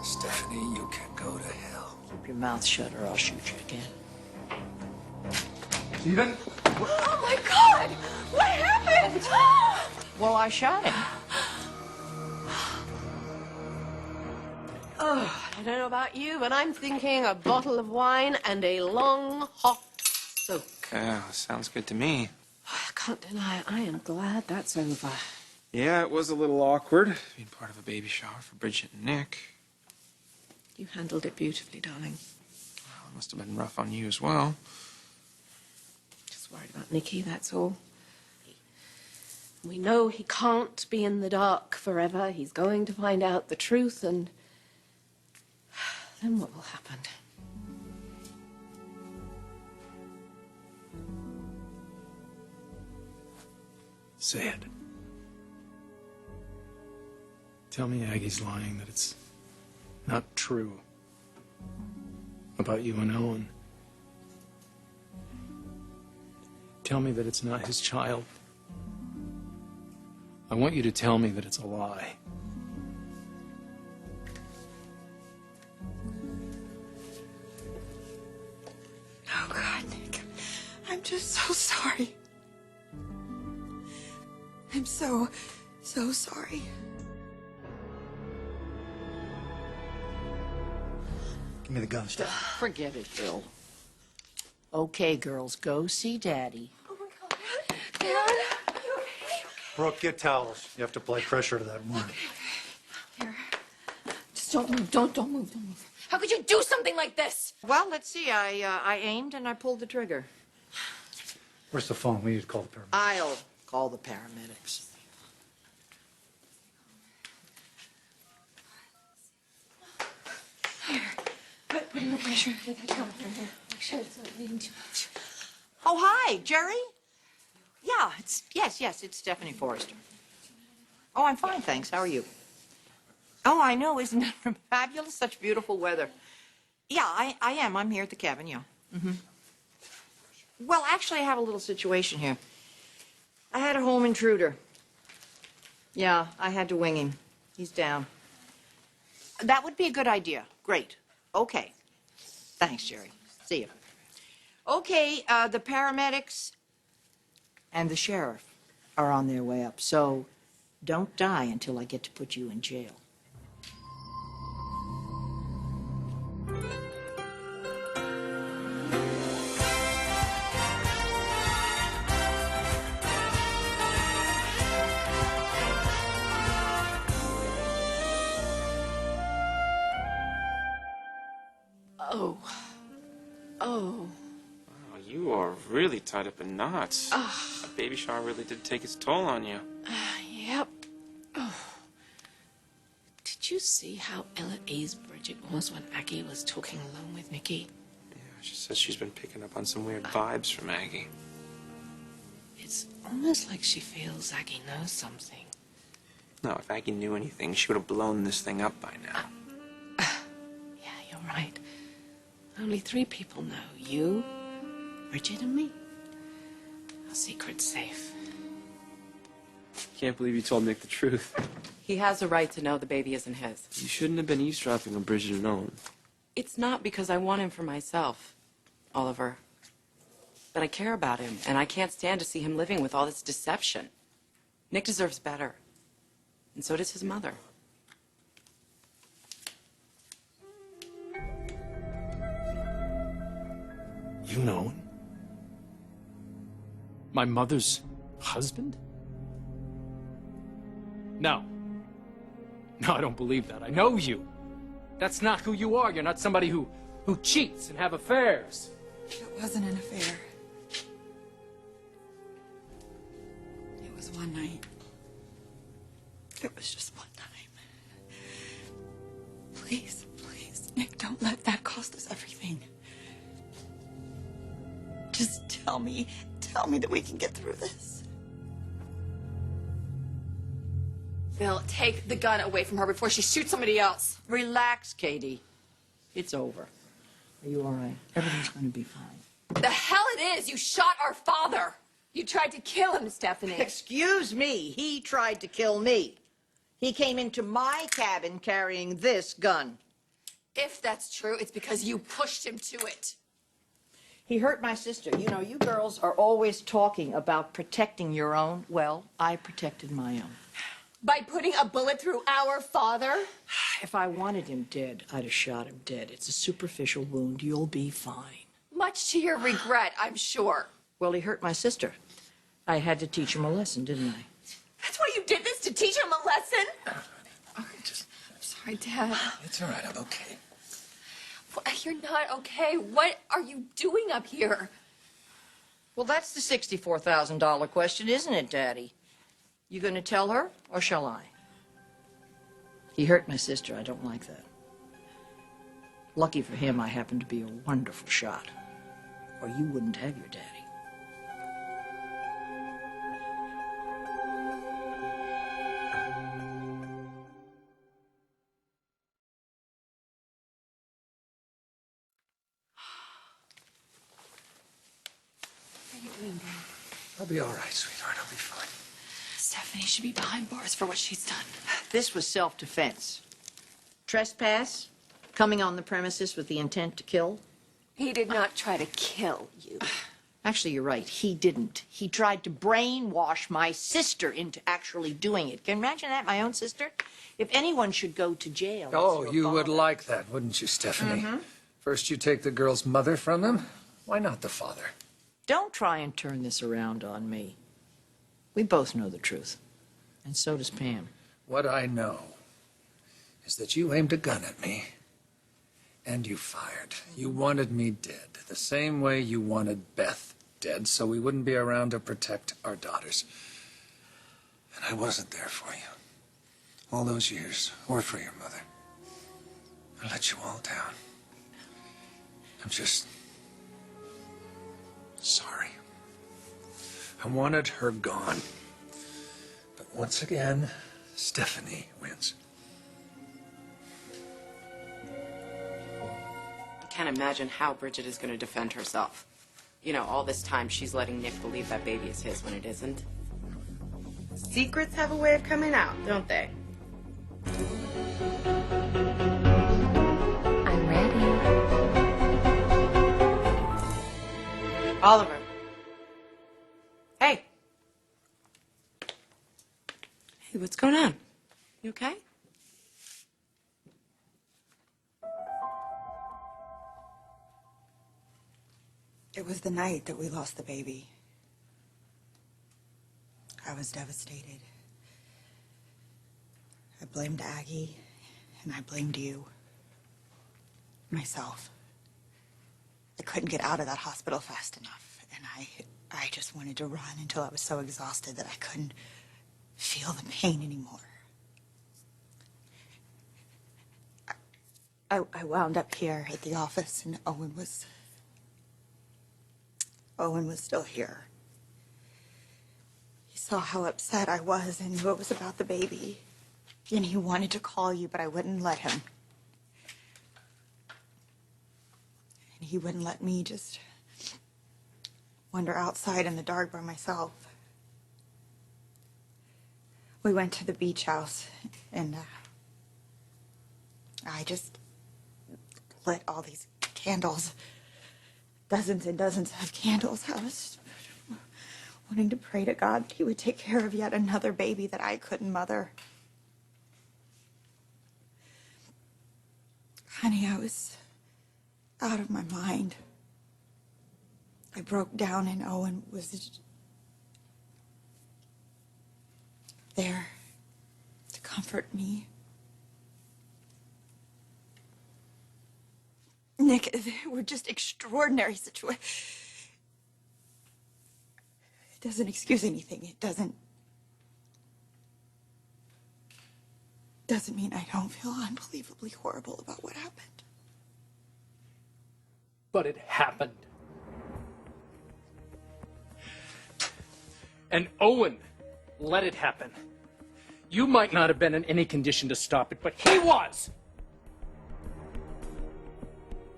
Stephanie, you can go to hell. Keep your mouth shut or I'll shoot you again. Steven? Oh, my God! What happened? Well, I shot him. Oh, I don't know about you, but I'm thinking a bottle of wine and a long, hot soak. Yeah, sounds good to me. I can't deny it. I am glad that's over. Yeah, it was a little awkward, being part of a baby shower for Bridget and Nick. You handled it beautifully, darling. Well, it must have been rough on you as well. Just worried about Nicky, that's all. We know he can't be in the dark forever. He's going to find out the truth, and then what will happen? Say it. Tell me Aggie's lying, that it's not true about you and Owen. Tell me that it's not his child. I want you to tell me that it's a lie. Oh, God, Nick. I'm just so sorry. I'm so sorry. Give me the gun, Steph. Forget it, Bill. Okay, girls, go see Daddy. Oh, my God. Dad, are you okay? Brooke, get towels. You have to apply pressure to that wound. Here. Just don't move. Don't move. Don't move. How could you do something like this? Well, let's see. I aimed and I pulled the trigger. Where's the phone? We need to call the paramedics. I'll call the paramedics. Here. Put no pressure. Get that down for her. Make sure it's not bleeding too much. Oh, hi, Jerry? Yeah, yes, it's Stephanie Forrester. Oh, I'm fine, thanks. How are you? Oh, I know. Isn't it fabulous? Such beautiful weather. Yeah, I am. I'm here at the cabin, yeah. Mm-hmm. Well, actually, I have a little situation here. I had a home intruder. Yeah, I had to wing him. He's down. That would be a good idea. Great. Okay. Thanks, Jerry. See you. Okay, the paramedics and the sheriff are on their way up, so don't die until I get to put you in jail. Oh. Wow, you are really tied up in knots. The baby shower really did take its toll on you. Yep. Oh. Did you see how ill at ease Bridget was when Aggie was talking alone with Nicky? Yeah, she says she's been picking up on some weird vibes from Aggie. It's almost like she feels Aggie knows something. No, if Aggie knew anything, she would have blown this thing up by now. Yeah, you're right. Only 3 people know. You, Bridget, and me. Our secret's safe. Can't believe you told Nick the truth. He has a right to know the baby isn't his. You shouldn't have been eavesdropping on Bridget and Owen. It's not because I want him for myself, Oliver. But I care about him, and I can't stand to see him living with all this deception. Nick deserves better. And so does his mother. You know him? My mother's husband? No. No, I don't believe that. I know you. That's not who you are. You're not somebody who cheats and have affairs. It wasn't an affair. It was one night. It was just one time. Please, Nick, don't let that cost us everything. Just tell me that we can get through this. Bill, take the gun away from her before she shoots somebody else. Relax, Katie. It's over. Are you all right? Everything's going to be fine. The hell it is! You shot our father! You tried to kill him, Stephanie. Excuse me. He tried to kill me. He came into my cabin carrying this gun. If that's true, it's because you pushed him to it. He hurt my sister. You know, you girls are always talking about protecting your own. Well, I protected my own. By putting a bullet through our father? If I wanted him dead, I'd have shot him dead. It's a superficial wound. You'll be fine. Much to your regret, I'm sure. Well, he hurt my sister. I had to teach him a lesson, didn't I? That's why you did this, to teach him a lesson? Oh, just, Sorry, Dad. it's all right. I'm okay. You're not okay. What are you doing up here? Well, that's the $64,000 question, isn't it, Daddy? You going to tell her, or shall I? He hurt my sister. I don't like that. Lucky for him, I happen to be a wonderful shot. Or you wouldn't have your daddy. I'll be all right, sweetheart. I'll be fine. Stephanie should be behind bars for what she's done. This was self-defense. Trespass, coming on the premises with the intent to kill. He did not try to kill you. Actually, you're right. He didn't. He tried to brainwash my sister into actually doing it. Can you imagine that? My own sister? If anyone should go to jail. it's Oh, your you would father. like that, wouldn't you, Stephanie? First you take the girl's mother from them. Why not the father? Don't try and turn this around on me. We both know the truth. And so does Pam. What I know is that you aimed a gun at me, and you fired. You wanted me dead, the same way you wanted Beth dead, so we wouldn't be around to protect our daughters. And I wasn't there for you. All those years, or for your mother. I let you all down. I'm just sorry. I wanted her gone. But once again, Stephanie wins. I can't imagine how Bridget is going to defend herself. You know, all this time she's letting Nick believe that baby is his when it isn't. Secrets have a way of coming out, don't they? I'm ready. Oliver. Hey, Hey, what's going on? You okay? It was the night that we lost the baby. I was devastated. I blamed Aggie, and I blamed you. Myself. I couldn't get out of that hospital fast enough, and I just wanted to run until I was so exhausted that I couldn't feel the pain anymore. I wound up here at the office, and Owen was still here. He saw how upset I was and knew it was about the baby. And he wanted to call you, but I wouldn't let him. And he wouldn't let me just wander outside in the dark by myself. We went to the beach house, and I just lit all these candles. Dozens and dozens of candles. I was wanting to pray to God that he would take care of yet another baby that I couldn't mother. Honey, I was out of my mind. I broke down, and Owen was there to comfort me. Nick, they were just extraordinary situations. It doesn't excuse anything. It doesn't mean I don't feel unbelievably horrible about what happened. But it happened. And Owen let it happen. You might not have been in any condition to stop it, but he was!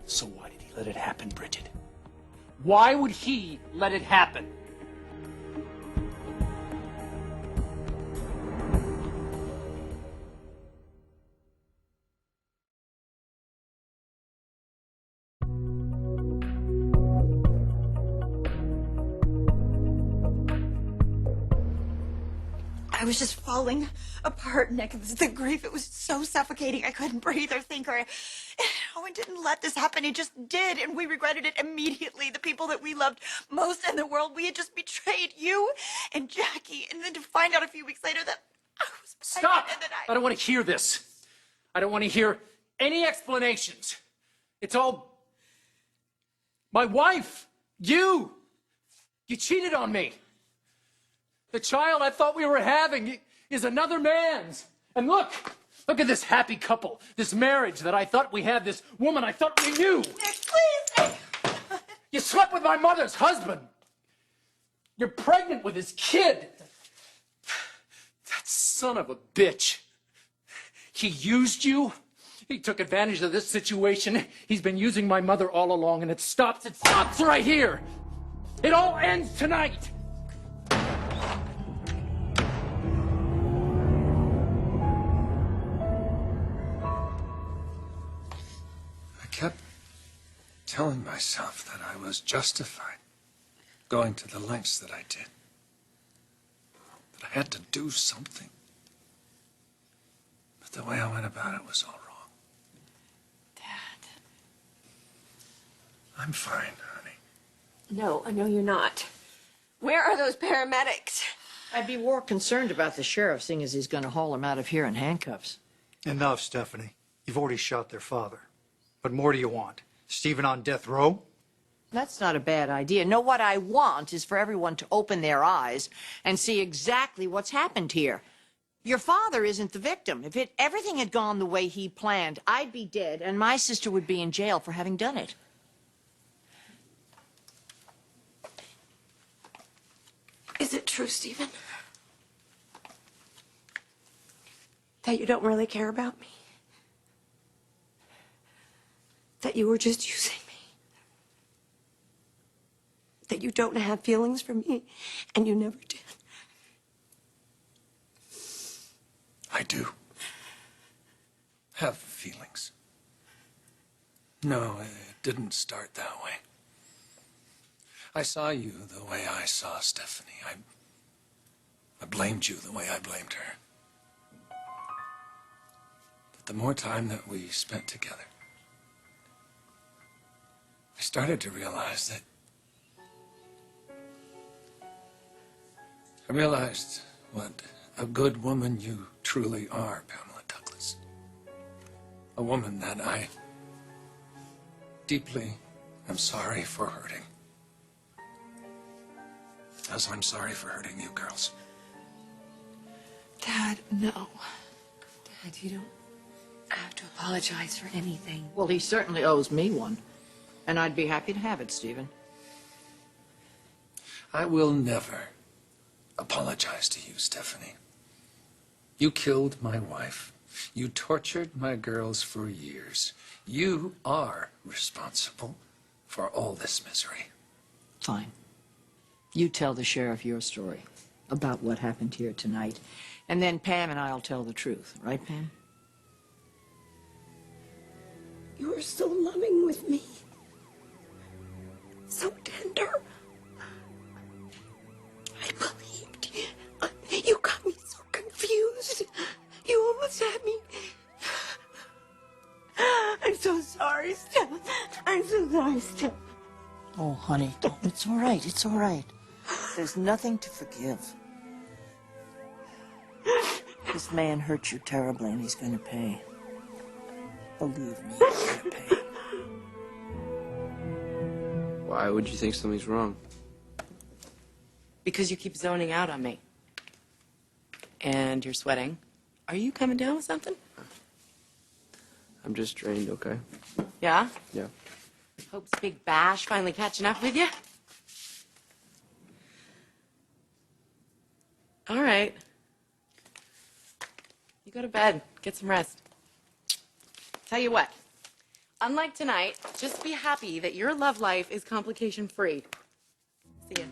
So why did he let it happen, Bridget? Why would he let it happen? I was just falling apart, Nick. It was the grief. It was so suffocating. I couldn't breathe or think. Owen didn't let this happen. He just did, and we regretted it immediately. The people that we loved most in the world, we had just betrayed you and Jackie, and then to find out a few weeks later that I was pregnant. Stop! And then I don't want to hear this. I don't want to hear any explanations. It's all my wife. You cheated on me. The child I thought we were having is another man's. And look at this happy couple, this marriage that I thought we had, this woman I thought we knew. Nick, please, Nick. You slept with my mother's husband. You're pregnant with his kid. That son of a bitch. He used you. He took advantage of this situation. He's been using my mother all along, and it stops right here. It all ends tonight. I kept telling myself that I was justified going to the lengths that I did. That I had to do something. But the way I went about it was all wrong. Dad. I'm fine, honey. No, I know you're not. Where are those paramedics? I'd be more concerned about the sheriff, seeing as he's going to haul him out of here in handcuffs. Enough, Stephanie. You've already shot their father. What more do you want? Stephen on death row? That's not a bad idea. No, what I want is for everyone to open their eyes and see exactly what's happened here. Your father isn't the victim. If everything had gone the way he planned, I'd be dead, and my sister would be in jail for having done it. Is it true, Stephen? That you don't really care about me? That you were just using me? That you don't have feelings for me, and you never did? I do have feelings. No, it didn't start that way. I saw you the way I saw Stephanie. I blamed you the way I blamed her. But the more time that we spent together, I started to realize that... I realized what a good woman you truly are, Pamela Douglas. A woman that I deeply am sorry for hurting. As I'm sorry for hurting you girls. Dad, no. Dad, you don't have to apologize for anything. Well, he certainly owes me one, and I'd be happy to have it, Stephen. I will never apologize to you, Stephanie. You killed my wife. You tortured my girls for years. You are responsible for all this misery. Fine. You tell the sheriff your story about what happened here tonight, and then Pam and I'll tell the truth. Right, Pam? You were so loving with me. So tender. I believed you. You got me so confused. You almost had me. I'm so sorry, Steph. I'm so sorry, Steph. Oh, honey, don't. It's all right. It's all right. There's nothing to forgive. This man hurt you terribly, and he's going to pay. Believe me, he's going to pay. Why would you think something's wrong? Because you keep zoning out on me. And you're sweating. Are you coming down with something? I'm just drained, okay? Yeah? Yeah. Hope's big bash finally catching up with you? All right. You go to bed. Get some rest. Tell you what. Unlike tonight, just be happy that your love life is complication-free. See ya.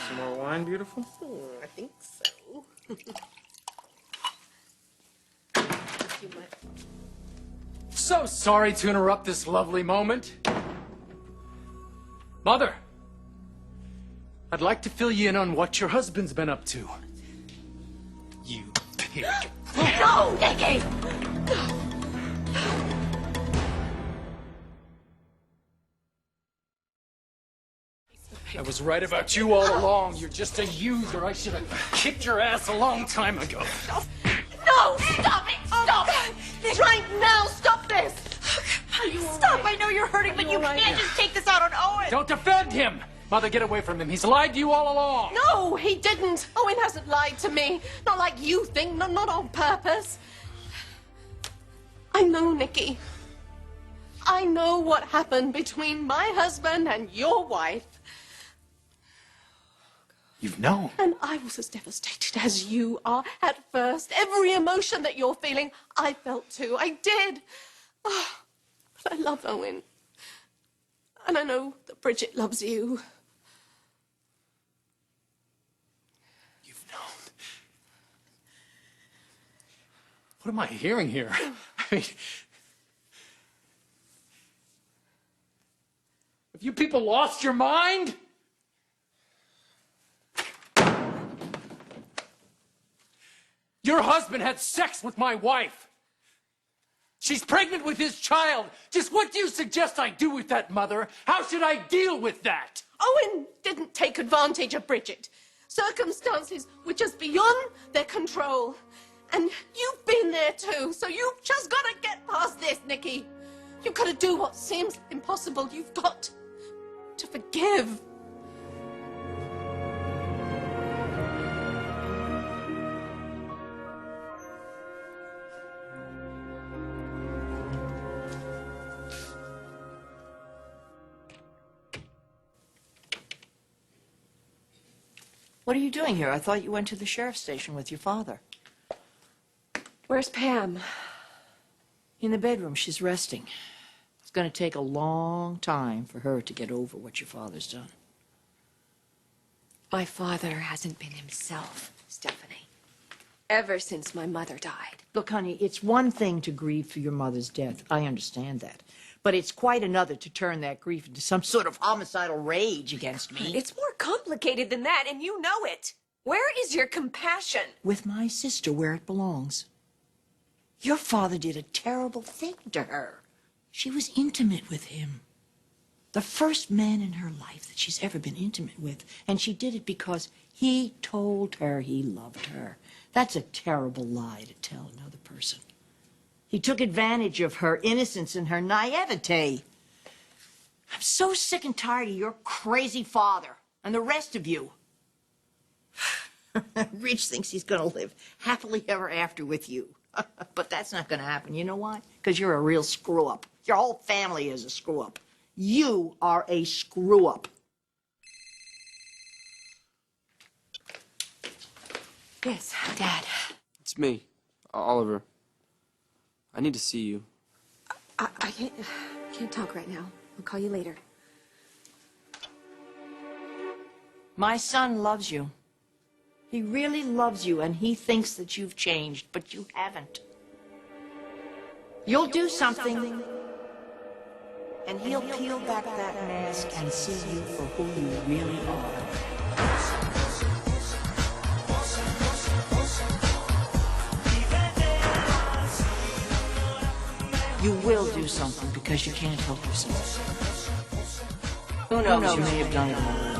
Some more wine, beautiful? I think so. So sorry to interrupt this lovely moment. Mother, I'd like to fill you in on what your husband's been up to. You pig. No, Nicky! I was right about you all along. You're just a user. I should have kicked your ass a long time ago. No, stop it! Stop! Right now, stop this! Stop! I know you're hurting, but you can't just take this out on Owen. Don't defend him! Mother, get away from him. He's lied to you all along. No, he didn't. Owen hasn't lied to me. Not like you think, not on purpose. I know, Nicky. I know what happened between my husband and your wife. You've known. And I was as devastated as you are at first. Every emotion that you're feeling, I felt too. I did. Oh, but I love Owen. And I know that Bridget loves you. You've known. What am I hearing here? I mean, have you people lost your mind? Your husband had sex with my wife. She's pregnant with his child. Just what do you suggest I do with that, Mother? How should I deal with that? Owen didn't take advantage of Bridget. Circumstances were just beyond their control. And you've been there too, so you've just got to get past this, Nicky. You've got to do what seems impossible. You've got to forgive. What are you doing here? I thought you went to the sheriff's station with your father. Where's Pam? In the bedroom, she's resting. It's going to take a long time for her to get over what your father's done. My father hasn't been himself, Stephanie. Ever since my mother died. Look, honey, it's one thing to grieve for your mother's death. I understand that. But it's quite another to turn that grief into some sort of homicidal rage against me. It's more complicated than that, and you know it. Where is your compassion? With my sister where it belongs. Your father did a terrible thing to her. She was intimate with him. The first man in her life that she's ever been intimate with. And she did it because he told her he loved her. That's a terrible lie to tell another person. He took advantage of her innocence and her naivete. I'm so sick and tired of your crazy father and the rest of you. Rich thinks he's going to live happily ever after with you. But that's not going to happen. You know why? Because you're a real screw-up. Your whole family is a screw-up. You are a screw-up. Yes, Dad. It's me, Oliver. I need to see you. I can't talk right now. I'll call you later. My son loves you. He really loves you, and he thinks that you've changed, but you haven't. You'll do something, and he'll peel back that mask and see you for who you really are. You will do something because you can't help yourself. Who knows? You may have done it already.